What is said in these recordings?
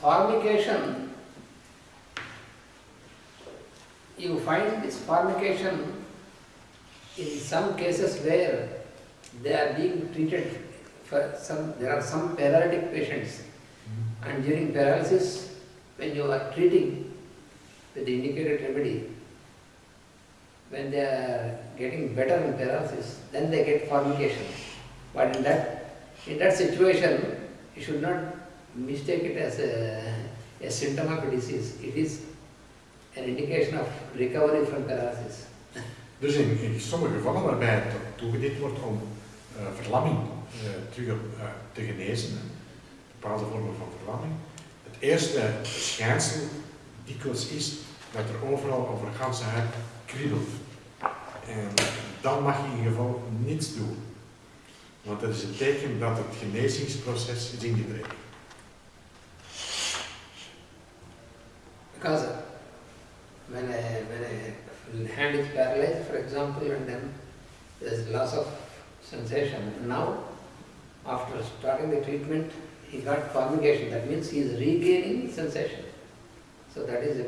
formication, you find this formication in some cases where they are being treated for some, there are some paralytic patients, and during paralysis, when you are treating with the indicated remedy, when they are getting better in paralysis, then they get formication. But in that situation, you should not mistake it as a symptom of a disease. It is an indication of recovery from paralysis. Dus in sommige gevallen waarbij het toegediend wordt om verlamming terug te genezen, bepaalde vormen van verlamming, het eerste schijnsel dikwijls is dat er overal over de ganse huid kriebelt. En dan mag je in ieder geval niets doen. Want dat is een teken dat het genezingsproces is ingedreven. Because when a hand is paralyzed, for example, and then there is loss of sensation. Now, after starting the treatment, he got formication. That means he is regaining sensation. So that is a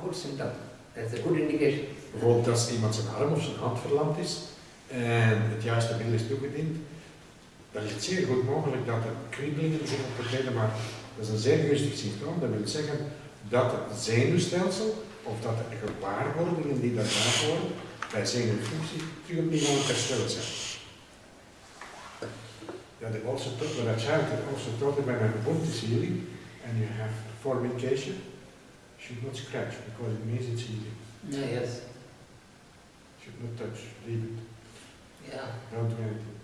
good symptom. That's a good indication. Bijvoorbeeld als iemand zijn arm of zijn hand verlamd is en het juiste middel is toegediend, dan is het zeer goed mogelijk dat er kriebelingen zijn opgetreden, maar dat is een zeer gunstig symptoom. Dat wil zeggen dat het zenuwstelsel of dat de gewaarwordingen die daarbij horen bij zenuwfunctie terug opnieuw aan het herstellen zijn. Yeah, they also talk, when I child, they also talk about when a wound is healing and you have formication, you should not scratch because it means it's healing. Yeah, yes. Should not touch, leave it. Yeah. Don't do anything.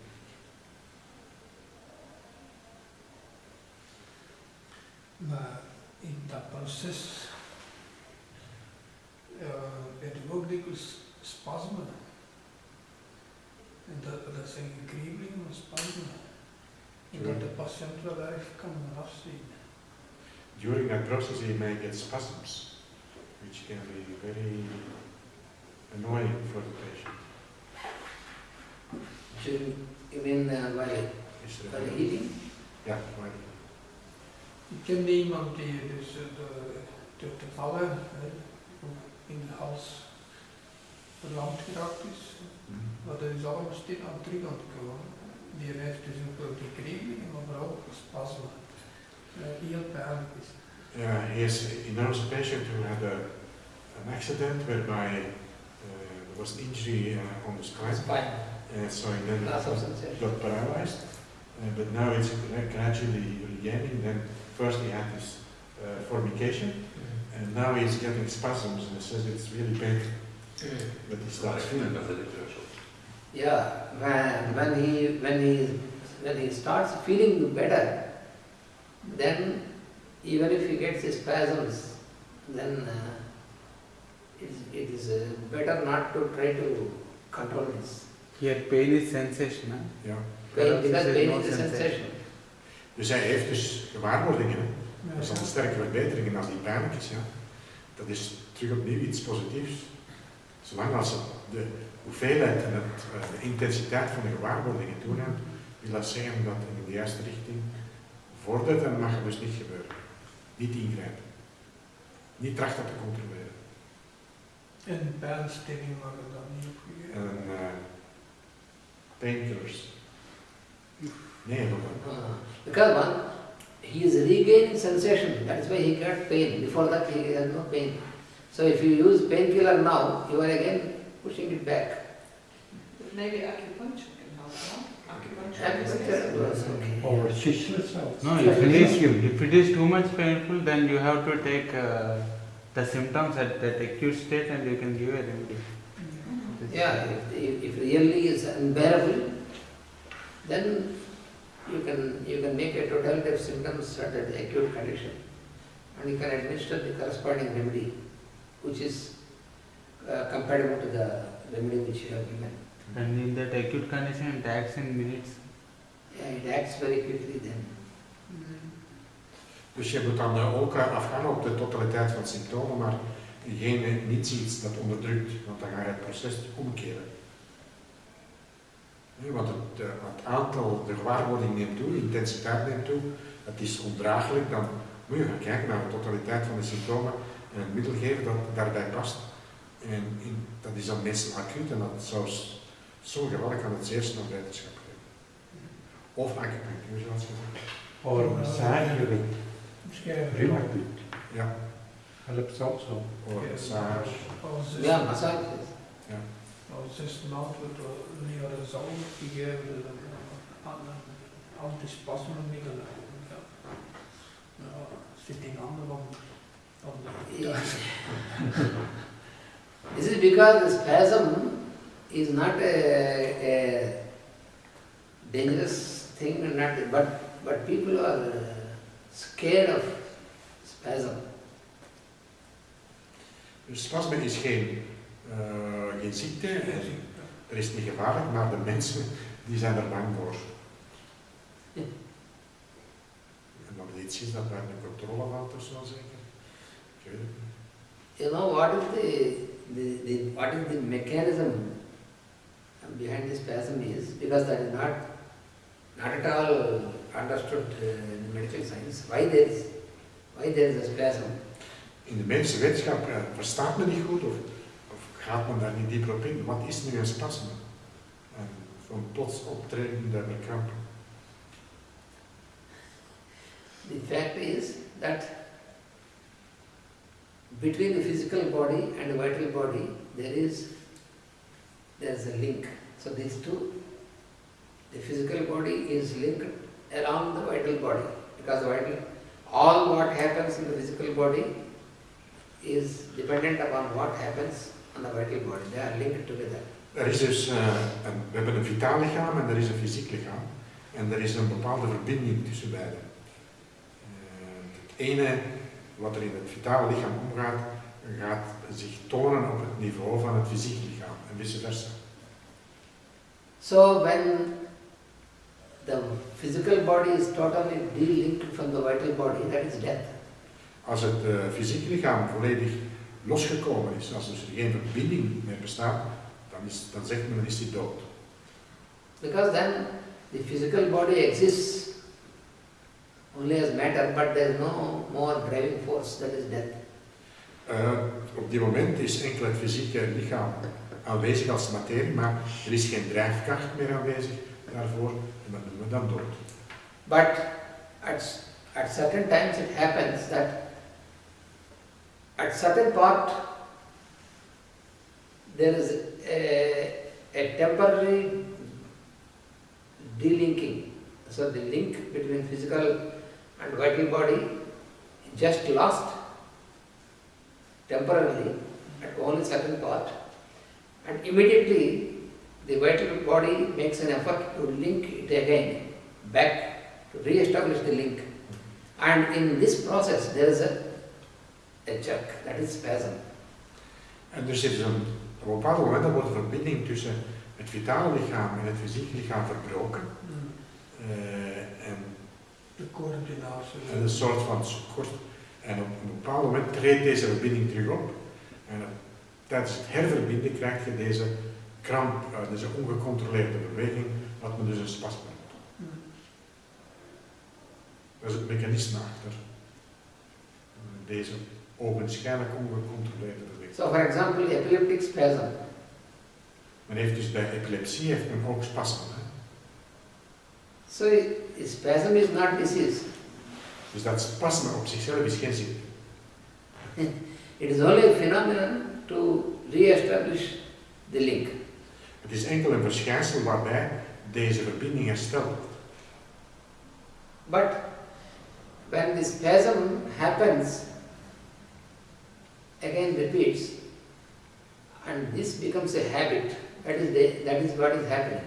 Maar in dat proces werd er ook dikwijls spasmen. En dat zijn kriebelingen en spasmen. En dat de patiënt wel erg kan afzien. During that process you may get spasms, which can be very annoying for the patient. You mean while eating? Ja, while Ik kende iemand die dus te vallen in de hals verlamd geraakt is. Maar dat is allemaal stil aan terug aan het komen. Die heeft dus ook die kriebelingen, maar vooral spasmen. Heel pijnlijk is. Yeah, he knows a patient who had an accident whereby there was an injury on the spine. So he then got paralyzed. But now it's gradually regaining. Then first he had this formication, and now he's getting spasms, and he says it's really painful. But he starts feeling it. Yeah, when he starts feeling better, then even if he gets his spasms, then it is better not to try to control this. Here pain is sensation, huh? Ja. Pain, because pain is a sensation. Dus hij heeft dus gewaarwordingen. Hè? Dat is dan een sterke verbetering als die pijnlijk is. Ja. Dat is terug opnieuw iets positiefs. Zolang als het de hoeveelheid en de intensiteit van de gewaarwordingen toeneemt, wil dat zeggen dat het in de juiste richting vordert en dat mag er dus niet gebeuren. Niet ingrijpen. Niet trachten te controleren. En pijnstilling mag er dan niet opgegeven. En painkillers. Nee, Because he is regaining sensation, that is why he got pain. Before that he had no pain. So if you use painkiller now, you are again pushing it back. Maybe acupuncture can help, no? Acupuncture was okay. Or shishas. No, if it is too much painful, then you have to take the symptoms at that acute state and you can give a remedy. Yeah, if really is unbearable, then you can make a totality of symptoms at the acute condition, and you can administer the corresponding remedy, which is compatible to the remedy which you have given. And in that acute condition, it acts in minutes. Yeah, it acts very quickly then. Dus je moet dan ook afgaan op de totaliteit van symptomen, maar niet iets dat onderdrukt, want dan ga je het proces omkeren. Want het aantal, de gewaarwording neemt toe, de intensiteit neemt toe, het is ondraaglijk, dan moet je gaan kijken naar de totaliteit van de symptomen en een middel geven dat daarbij past. En dat is dan meestal acuut en dat zou sommige gevallen kan het zeer snel wetenschap geven. Of acupunctuur zoals gezegd. Or massage with Misschien rheumatoid Ja, helps also. of massage. Yeah, massage. Ja. Al 6 maanden wordt er leren zalm gegeven, dus antispasmemiddelen. Ja, zit in handen van Yeah. This is because the spasm is not a dangerous thing, but people are scared of spasm. Dus spasme is geen ziekte, en er is niet gevaarlijk, maar de mensen die zijn er bang voor. Ja. En dat het iets is dat buiten controle valt of zo zeker? Ik weet het niet. You know what is the mechanism behind the spasm is, because that is not at all understood in medical science. Why there is a spasm? In de medische wetenschap verstaat men niet goed of gaat men daar niet dieper op in. Wat is nu een spasme? Zo'n plots optredende kramp. The fact is that between the physical body and the vital body there is a link. So these two, the physical body is linked along the vital body, because all what happens in the physical body is dependent upon what happens on the vital body. They are linked together. Er is dus, we hebben een vitaal lichaam en er is een fysiek lichaam. En er is een bepaalde verbinding tussen beiden. Het ene wat er in het vitale lichaam omgaat, gaat zich tonen op het niveau van het fysieke lichaam en vice versa. So when the physical body is totally de-linked from the vital body, that is death. Als het fysieke lichaam volledig losgekomen is, als dus er geen verbinding meer bestaat, dan zegt men is die dood. Because then the physical body exists only as matter, but there is no more driving force, that is death. Op dit moment is enkel het fysieke lichaam aanwezig als materie, maar er is geen drijfkracht meer aanwezig daarvoor en dat noemen we dan dood. But at certain times it happens that at certain part there is a temporary delinking. So the link between physical and vital body just lost temporarily at only certain part, and immediately the vital body makes an effort to link it again back, to re-establish the link. And in this process there is a jerk, that is spasm. En dus is op een bepaald moment wordt de verbinding tussen het vitale lichaam en het fysieke lichaam verbroken. En de coördinatie. En een soort van schort. En op een bepaald moment treedt deze verbinding terug op. En tijdens het herverbinden krijg je deze kramp, deze ongecontroleerde beweging, wat men dus een spasme noemt. Dat is het mechanisme achter deze ogenschijnlijk ongecontroleerde beweging. So for example, epileptic spasm. Men heeft dus bij epilepsie heeft men ook spasmen. So spasm is not disease. Dus dat spasme op zichzelf is geen ziekte. It is only a phenomenon to re-establish the link. Het is enkel een verschijnsel waarbij deze verbinding hersteld wordt. But when the spasm happens, again repeats, and this becomes a habit, that is what is happening.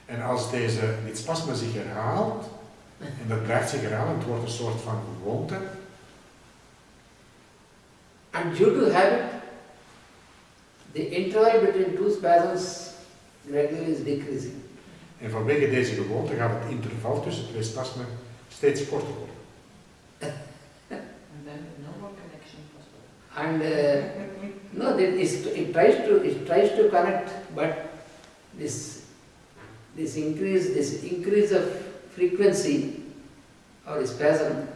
En als dit spasme zich herhaalt, en dat blijft zich herhalen, het wordt een soort van gewoonte. And due to habit, the interval between two spasms gradually is decreasing. En vanwege deze gewoonte gaat het interval tussen twee spasmen steeds korter worden. And then no more connection possible. And no, it tries to connect, but this increase of frequency or spasm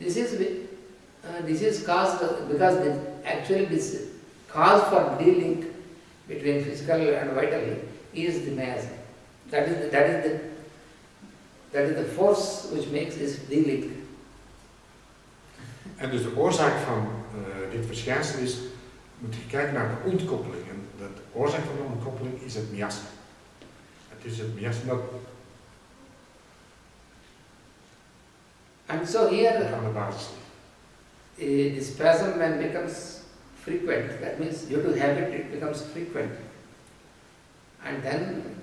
This is caused because actually this cause for de-link between physical and vital is the miasm. That is the force which makes this de-link. En dus de oorzaak van dit verschijnsel is, moet je kijken naar de ontkoppeling. En de oorzaak van de ontkoppeling is het miasma. Het is het miasma And so here dat aan de basis ligt. the spasm when becomes frequent, that means due to habit it becomes frequent. And then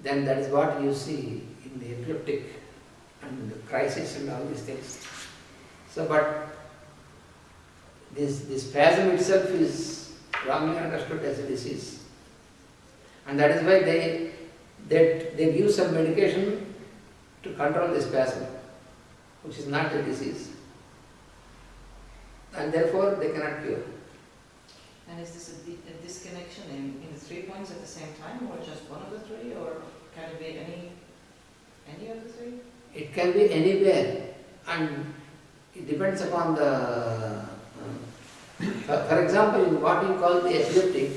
then that is what you see in the epileptic and the crisis and all these things. So but this spasm itself is wrongly understood as a disease. And that is why they give some medication to control the spasm, which is not a disease. And therefore they cannot cure. And is this a disconnection in the 3 points at the same time, or just one of the three, or can it be any of the three? It can be anywhere, and it depends upon the. For example, in what you call the epileptic,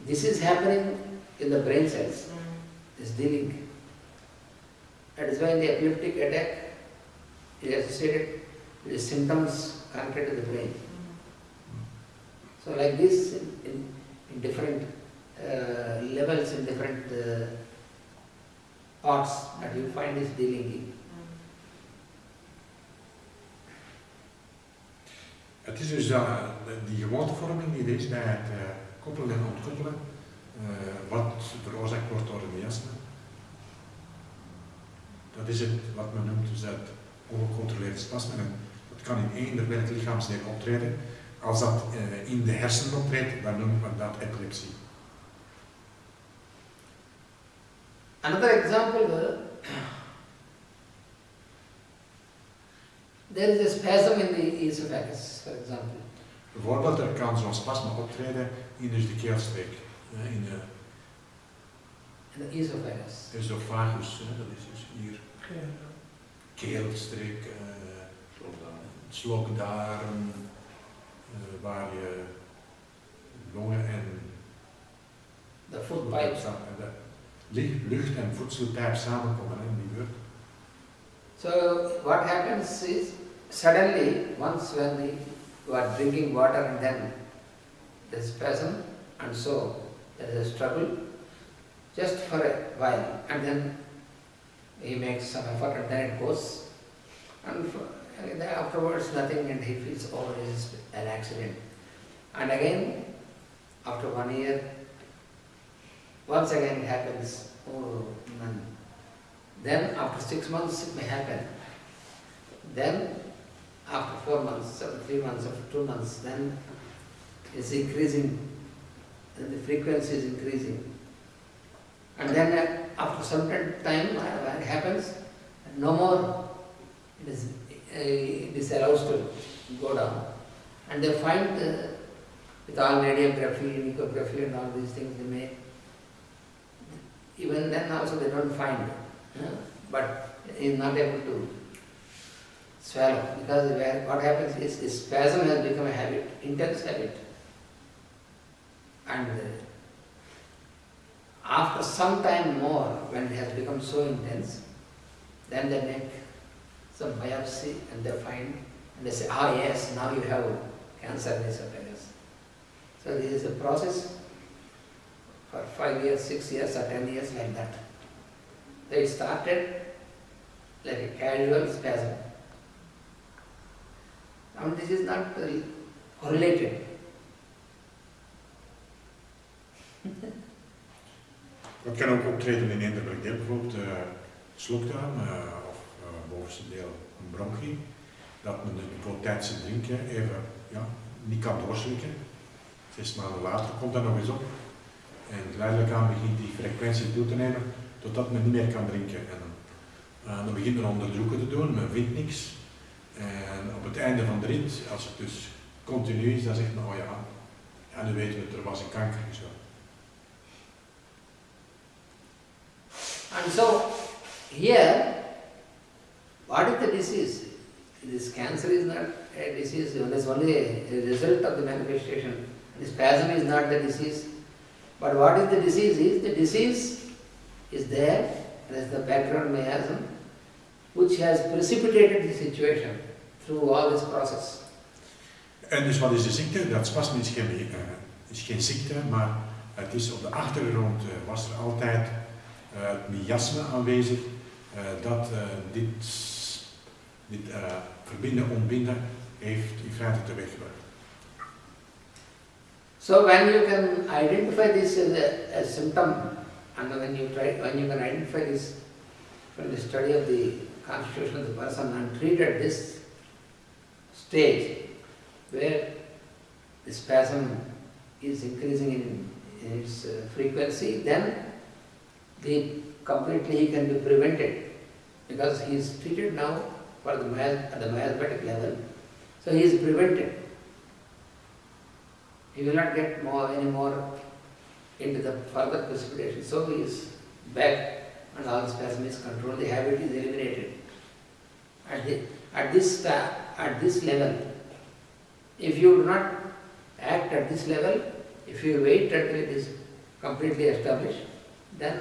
this is happening in the brain cells. This de-link. That is why in the epileptic attack it is associated with the symptoms connected to the brain. So like this in different levels, in different parts that you find this de-linking. Het is dus die gewoontevorming die er is bij het koppelen en ontkoppelen, wat veroorzaakt wordt door het miasma. Dat is het wat men noemt dus het ongecontroleerde spasme. En dat kan in eender welk lichaamsdeel optreden. Als dat in de hersenen optreedt, dan noemt men dat epilepsie. Another example, there is a spasm in the esophagus, for example. Bijvoorbeeld, er kan zo'n spasme optreden in dus de keelstreek, in de esophagus. esophagus, dat is dus hier keelstreek, slokdarm, waar je longen en The food pipes. lucht en voedselpijp samenkomen in die beurt. So what happens is suddenly once when you are drinking water and then there is spasm and so there is a struggle just for a while and then he makes some effort and then it goes and then afterwards nothing and he feels oh it is an accident. And again after 1 year once again it happens, oh none. Then after 6 months it may happen. Then after 4 months, after 3 months, after 2 months, then it's increasing, and the frequency is increasing. And then after some time when it happens, no more it is allowed to go down. And they find with all radiography, ecography and all these things they may, even then also they don't find. But he is not able to swallow because what happens is this spasm has become a habit, intense habit. And after some time more, when it has become so intense, then they make some biopsy and they find, and they say, ah yes, now you have cancer in esophagus. So this is a process for 5 years, 6 years or 10 years like that. They started like a casual spasm. And this is not correlated. Dat kan ook optreden in eender welk deel, bijvoorbeeld slokdarm of bovenste deel een bronchie. Dat men dus bijvoorbeeld tijdens het drinken even niet kan doorslikken. 6 maanden later komt dat nog eens op. En geleidelijk aan begint die frequentie toe te nemen totdat men niet meer kan drinken. En dan begint men onderzoeken te doen, men vindt niks. En op het einde van de rit, als het dus continu is, dan zegt men, oh ja, nu weten we, er was een kanker en zo. And so here what is the disease? This cancer is not a disease, it is only a result of the manifestation. The spasm is not the disease. But what is the disease is, the disease is there, there is the background miasm, which has precipitated the situation through all this process. En dus wat is de ziekte? Dat spasme is geen ziekte, maar het is op de achtergrond was er altijd het miasme aanwezig dat dit verbinden, ontbinden heeft in feite teweeggebracht. So when you can identify this as a symptom, and when you can identify this from the study of the constitution of the person and treat at this stage where the spasm is increasing in its frequency, then completely he can be prevented, because he is treated now for at the miasmatic level, so he is prevented. He will not get any more into the further precipitation. So he is back and all the spasm is controlled, the habit is eliminated. At this level, if you do not act at this level, if you wait until it is completely established, then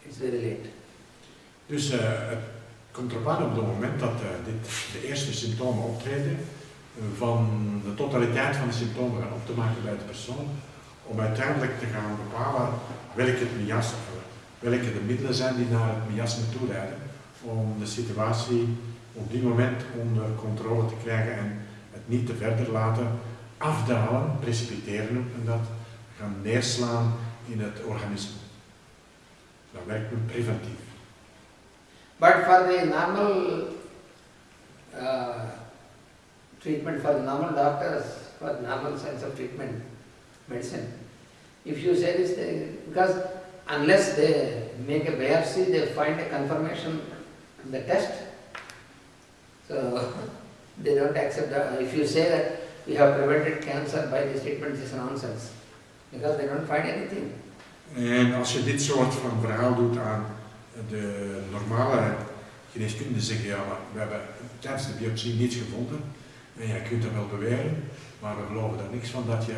it's very late. Dus het komt erop aan op het moment dat de eerste symptomen optreden, van de totaliteit van de symptomen gaan op te maken bij de persoon, om uiteindelijk te gaan bepalen welke de middelen zijn die naar het miasme toe leiden, om de situatie op die moment onder controle te krijgen en het niet te verder laten afdalen, precipiteren en dat gaan neerslaan in het organisme. Dat werkt men preventief. But for the normal treatment, for the normal doctors, for the normal sense of treatment, medicine, if you say this thing, because unless they make a biopsy, they find a confirmation in the test, so they don't accept that. If you say that we have prevented cancer by this treatment, this is nonsense, because they don't find anything. En als je dit soort van verhaal doet aan de normale geneeskunde, zeg je ja, maar we hebben tijdens de biopsie niets gevonden en jij kunt dat wel beweren, maar we geloven daar niks van dat je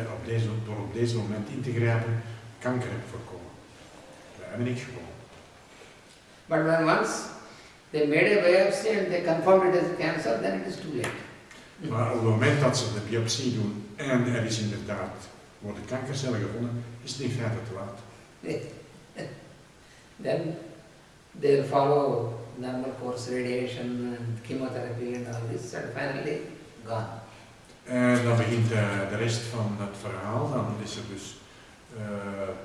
door op deze moment in te grijpen kanker hebt voorkomen. We hebben niks gevonden. But when once they made a biopsy and they confirmed it as cancer, then it is too late. Maar op het moment dat ze de biopsie doen en er is inderdaad worden kankercellen gevonden, is het in feite te laat. Then they follow normal course radiation and chemotherapy and all this, and finally gone. En dan begint de rest van het verhaal, dan is er dus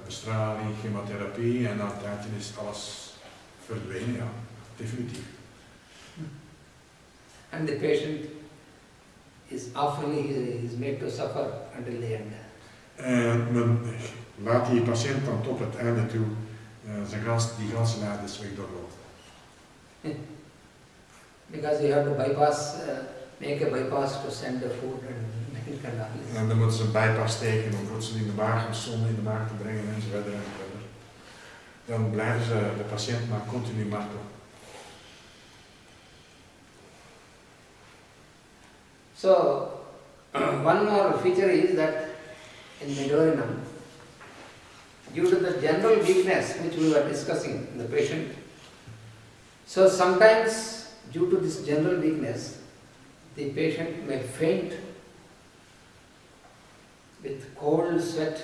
bestraling, chemotherapie en na een tijdje is alles verdwenen, ja, definitief. And the patient is often made to suffer until the end. En men laat die patiënt dan tot het einde toe die ganse lijdensweg doorlopen. Because you have to make a bypass to send the food and milk and all this. En dan moeten ze een bypass tekenen om voedsel in de maag en zonde in de maag te brengen enzovoort enzovoort. Dan blijven ze de patiënt maar continu martelen. So, one more feature is that in Midorinum, due to the general weakness which we were discussing in the patient, so sometimes due to this general weakness, the patient may faint with cold sweat,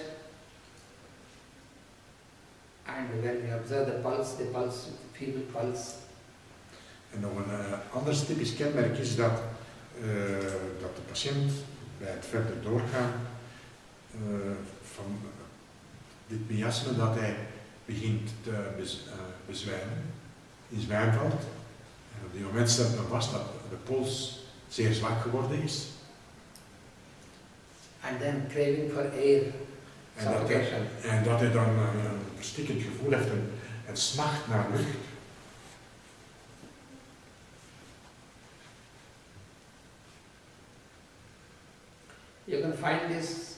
and when you observe the pulse with feeble pulse. En nog een ander typisch kenmerk is dat de patiënt bij het verder doorgaan van dit miasme dat hij begint te bezwijmen, in zwijm valt. En op die moment stelt men vast dat de pols zeer zwak geworden is. And then craving for air, suffocation. En dat hij dan een verstikkend gevoel heeft en smacht naar lucht. You can find this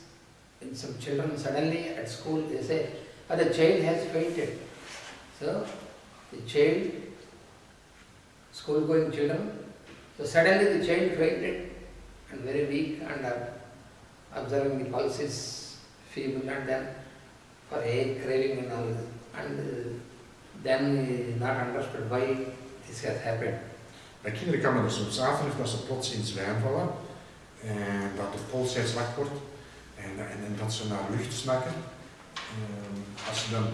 in some children. Suddenly at school they say, oh, the child has fainted. So the child, school-going children, So suddenly the child fainted and very weak, and observing the pulse is feeble, and then for air craving and all, and then not understood why this has happened. Bij kinderen kan men er soms aanvoelen dat ze plots in zwijm vallen en dat de pols heel zwak wordt en dat ze naar lucht snakken. Als ze dan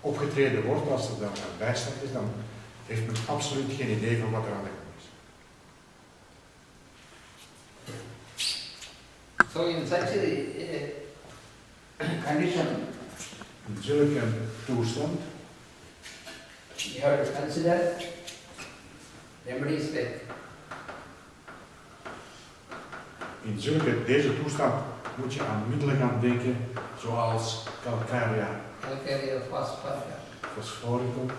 opgetreden wordt, als er dan een bijstand is, dan heeft men absoluut geen idee van wat er aan de hand is. So in such a condition, In zulke toestand you have to consider remedies like deze toestand moet je aan middelen gaan denken zoals calcarea, calcarea, fosforicum,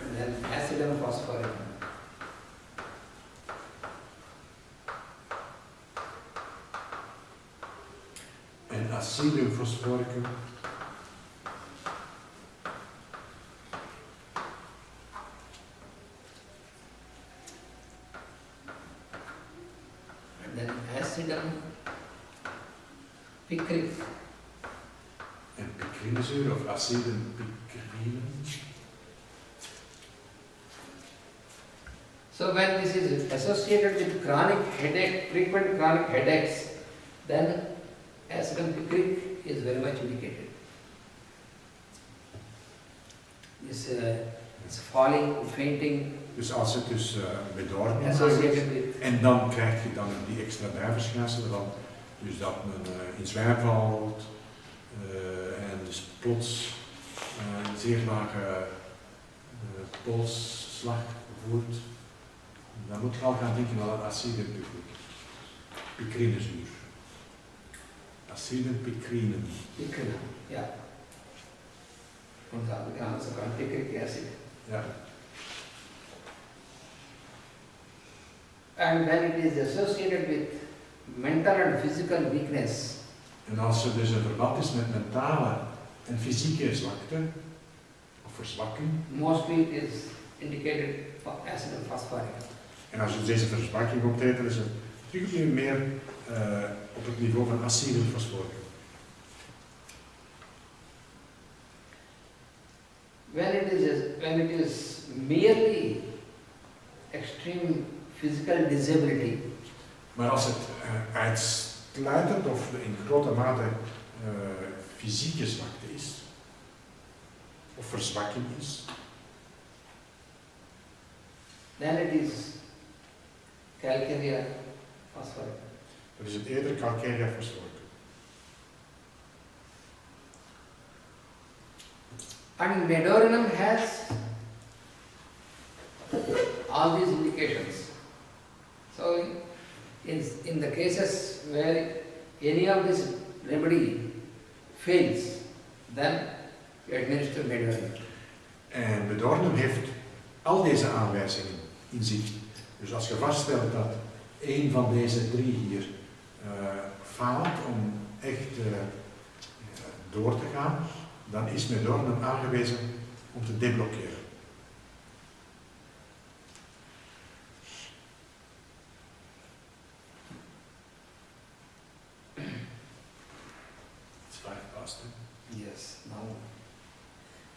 and then acidum phosphoricum. en acidum fosforicum. And then acidum picric. En picrinezuur of acidum picrinum. So when this is associated with chronic headache, frequent chronic headaches, then acidum picric is very much indicated. This falling, fainting, Dus als het dus bedorven is, associated with en dan krijg je dan die extra bijverschijnselen van, dus dat men in zwijm valt en dus plots een zeer lage polsslag voert. Dan moet je al gaan denken aan acidum picrinezuur. Acidum picrinum. picrinum, yeah. And we can also call picric acid. Ja. And when it is associated with mental and physical weakness, En als er dus een verband is met mentale en fysieke zwakte of verzwakking, mostly it is indicated for acidum phosphoricum. en als je deze verzwakking optreedt, dan is het terug meer op het niveau van acidum fosforicum. When it is merely extreme physical disability, Maar als het uitsluitend of in grote mate fysieke zwakte is, of verzwakking is, then it is calcarea phosphoricum. dan is het eerder calcarea fosforicum. And medorinum has all these indications. So in the cases where any of this remedy fails, then you administer medorinum. En bedorven heeft al deze aanwijzingen in zich. Dus als je vaststelt dat één van deze drie hier faalt om echt door te gaan, dan is bedorven aangewezen om te deblokkeren. It's 5 past. Yes, now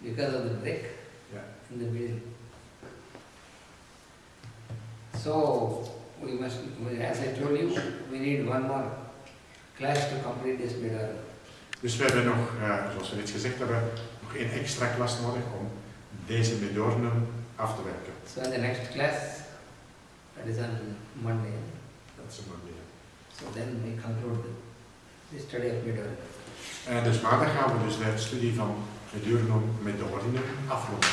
because of the break Yeah. in the middle. So as I told you, we need one more class to complete this medorinum. Dus we hebben nog, zoals we net gezegd hebben, nog één extra klas nodig om deze bedorven af te werken. So in the next class, that is on Monday, Dat is een manier. so then we conclude the study of medorinum. Dus maandag gaan we dus de studie van bedorven afronden.